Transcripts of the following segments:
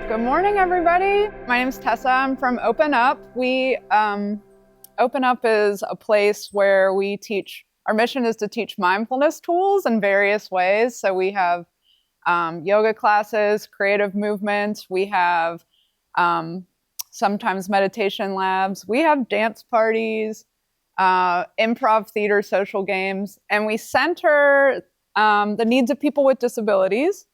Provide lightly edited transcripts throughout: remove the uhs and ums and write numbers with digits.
Good morning, everybody. My name is Tessa. I'm from Open Up. Open Up is a place where we teach, our mission is to teach mindfulness tools in various ways. So we have yoga classes, creative movement. We have sometimes meditation labs. We have dance parties, improv theater, social games, and we center the needs of people with disabilities,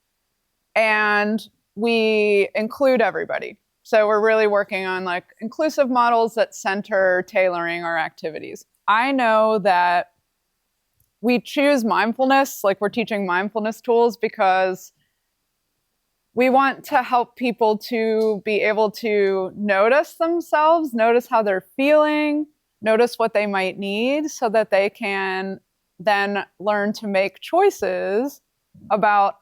and we include everybody. So we're really working on like inclusive models that center tailoring our activities. I know that we choose mindfulness, like we're teaching mindfulness tools because we want to help people to be able to notice themselves, notice how they're feeling, notice what they might need so that they can then learn to make choices about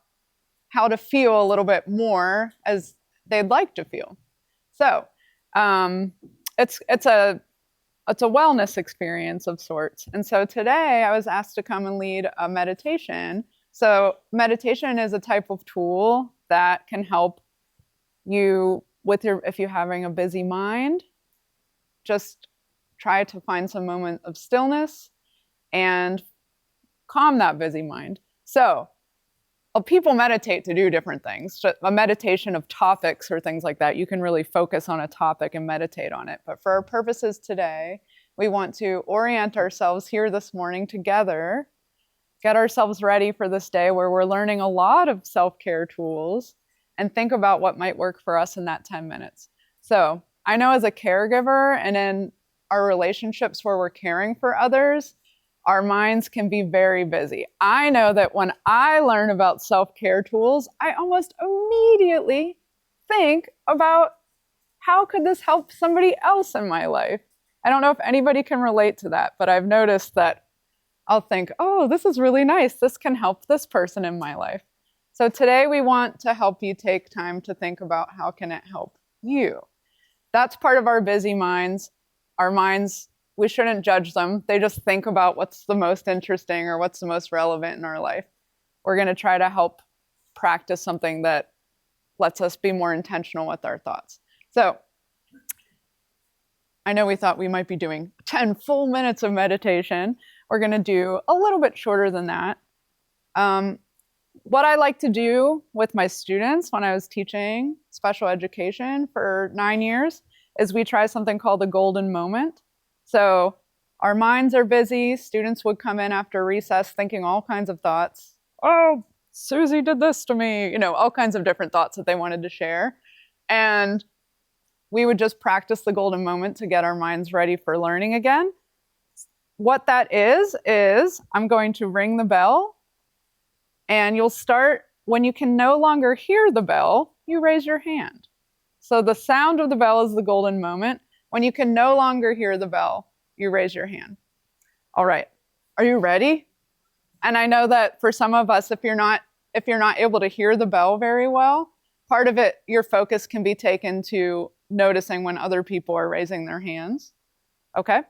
how to feel a little bit more as they'd like to feel. So it's a wellness experience of sorts. And so today I was asked to come and lead a meditation. So meditation is a type of tool that can help you with if you're having a busy mind, just try to find some moment of stillness and calm that busy mind. So people meditate to do different things. A meditation of topics or things like that, you can really focus on a topic and meditate on it. But for our purposes today, we want to orient ourselves here this morning together, get ourselves ready for this day where we're learning a lot of self-care tools and think about what might work for us in that 10 minutes. So I know as a caregiver and in our relationships where we're caring for others, our minds can be very busy. I know that when I learn about self-care tools, I almost immediately think about how could this help somebody else in my life? I don't know if anybody can relate to that, but I've noticed that I'll think, oh, this is really nice. This can help this person in my life. So today we want to help you take time to think about how can it help you. That's part of our busy minds. Our minds, we shouldn't judge them. They just think about what's the most interesting or what's the most relevant in our life. We're going to try to help practice something that lets us be more intentional with our thoughts. So I know we thought we might be doing 10 full minutes of meditation. We're going to do a little bit shorter than that. What I like to do with my students when I was teaching special education for 9 years is we try something called the golden moment. So our minds are busy. Students would come in after recess thinking all kinds of thoughts. Oh, Susie did this to me. All kinds of different thoughts that they wanted to share. And we would just practice the golden moment to get our minds ready for learning again. What that is I'm going to ring the bell. And you'll start, when you can no longer hear the bell, you raise your hand. So the sound of the bell is the golden moment. When you can no longer hear the bell, you raise your hand. All right, are you ready? And I know that for some of us, if you're not able to hear the bell very well, part of it, your focus can be taken to noticing when other people are raising their hands. Okay?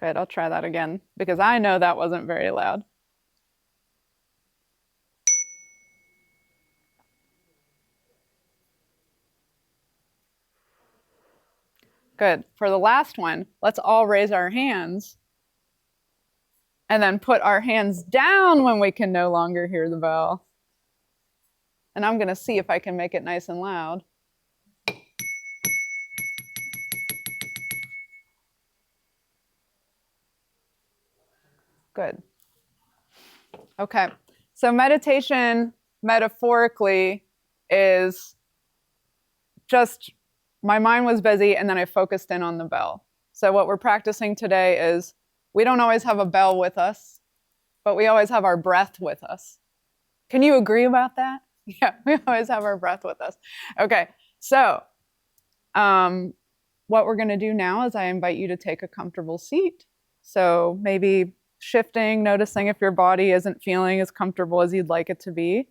Good, I'll try that again because I know that wasn't very loud. Good. For the last one, let's all raise our hands and then put our hands down when we can no longer hear the bell. And I'm going to see if I can make it nice and loud. Good. Okay. So meditation, metaphorically, is just my mind was busy and then I focused in on the bell. So what we're practicing today is we don't always have a bell with us, but we always have our breath with us. Can you agree about that? Yeah, we always have our breath with us. Okay, so what we're going to do now is I invite you to take a comfortable seat. So maybe shifting, noticing if your body isn't feeling as comfortable as you'd like it to be.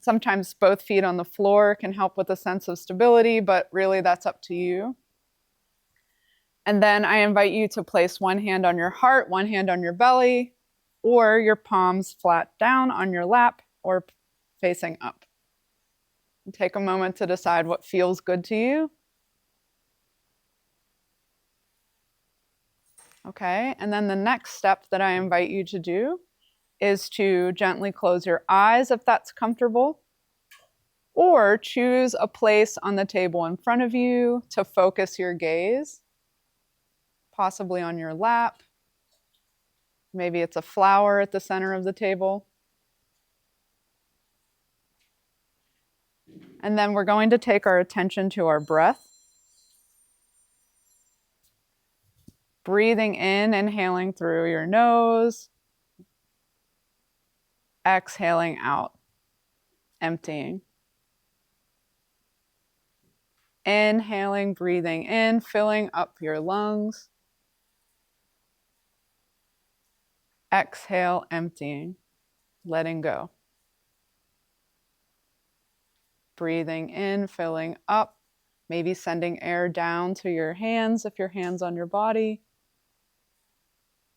Sometimes both feet on the floor can help with a sense of stability, but really that's up to you. And then I invite you to place one hand on your heart, one hand on your belly, or your palms flat down on your lap or facing up. Take a moment to decide what feels good to you. Okay, and then the next step that I invite you to do is to gently close your eyes if that's comfortable, or choose a place on the table in front of you to focus your gaze, possibly on your lap. Maybe it's a flower at the center of the table. And then we're going to take our attention to our breath. Breathing in, inhaling through your nose, exhaling out, emptying. Inhaling, breathing in, filling up your lungs. Exhale, emptying, letting go. Breathing in, filling up, maybe sending air down to your hands if your hands on your body.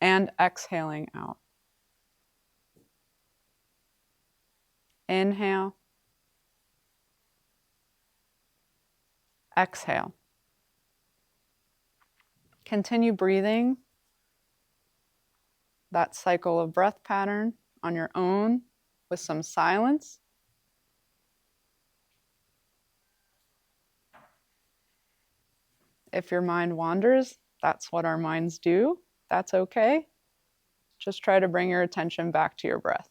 And exhaling out. Inhale. Exhale. Continue breathing that cycle of breath pattern on your own with some silence. If your mind wanders, that's what our minds do. That's okay. Just try to bring your attention back to your breath.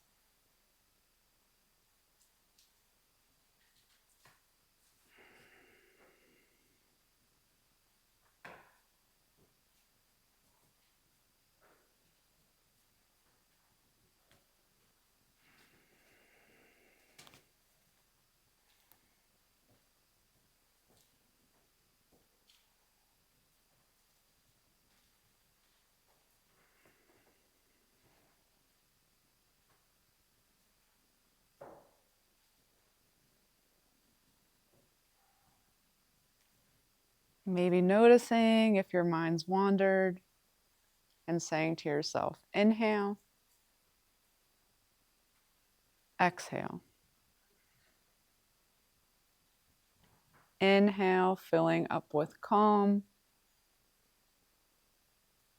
Maybe noticing if your mind's wandered and saying to yourself, inhale, exhale. Inhale, filling up with calm.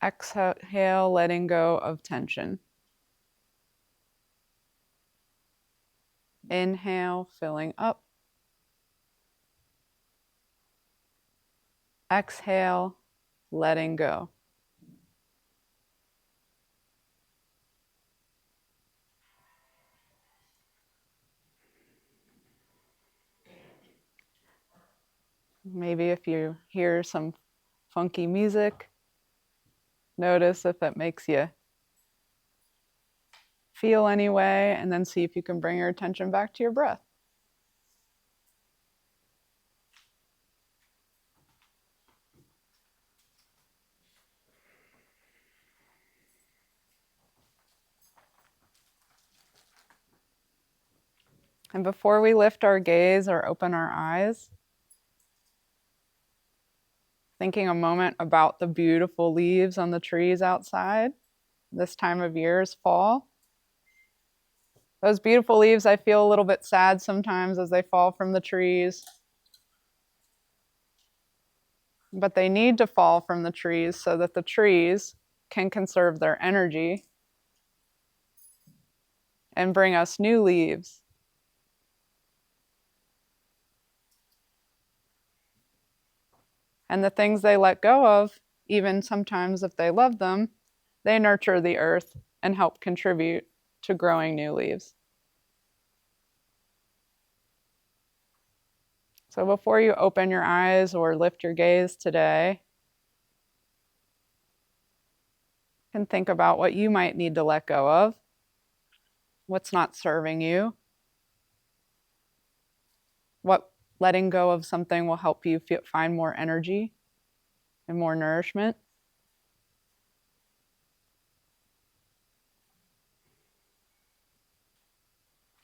Exhale, letting go of tension. Inhale, filling up. Exhale, letting go. Maybe if you hear some funky music, notice if it makes you feel any way, and then see if you can bring your attention back to your breath. And before we lift our gaze or open our eyes, thinking a moment about the beautiful leaves on the trees outside. This time of year is fall. Those beautiful leaves, I feel a little bit sad sometimes as they fall from the trees. But they need to fall from the trees so that the trees can conserve their energy and bring us new leaves. And the things they let go of, even sometimes if they love them, they nurture the earth and help contribute to growing new leaves. So before you open your eyes or lift your gaze today, you can think about what you might need to let go of, what's not serving you, what letting go of something will help you find more energy and more nourishment.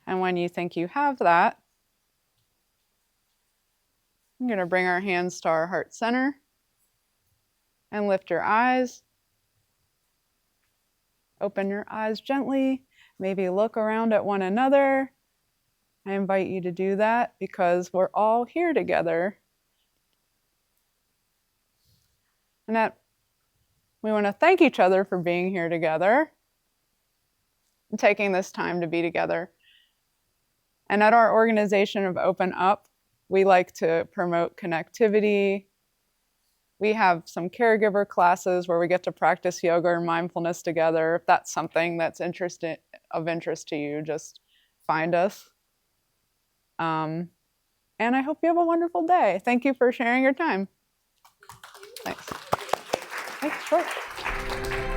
And when you think you have that, I'm going to bring our hands to our heart center And lift your eyes. Open your eyes gently. Maybe look around at one another. I invite you to do that because we're all here together. And that we want to thank each other for being here together and taking this time to be together. And at our organization of Open Up, we like to promote connectivity. We have some caregiver classes where we get to practice yoga or mindfulness together. If that's something that's of interest to you, just find us. And I hope you have a wonderful day. Thank you for sharing your time. Thanks. Thanks, sure.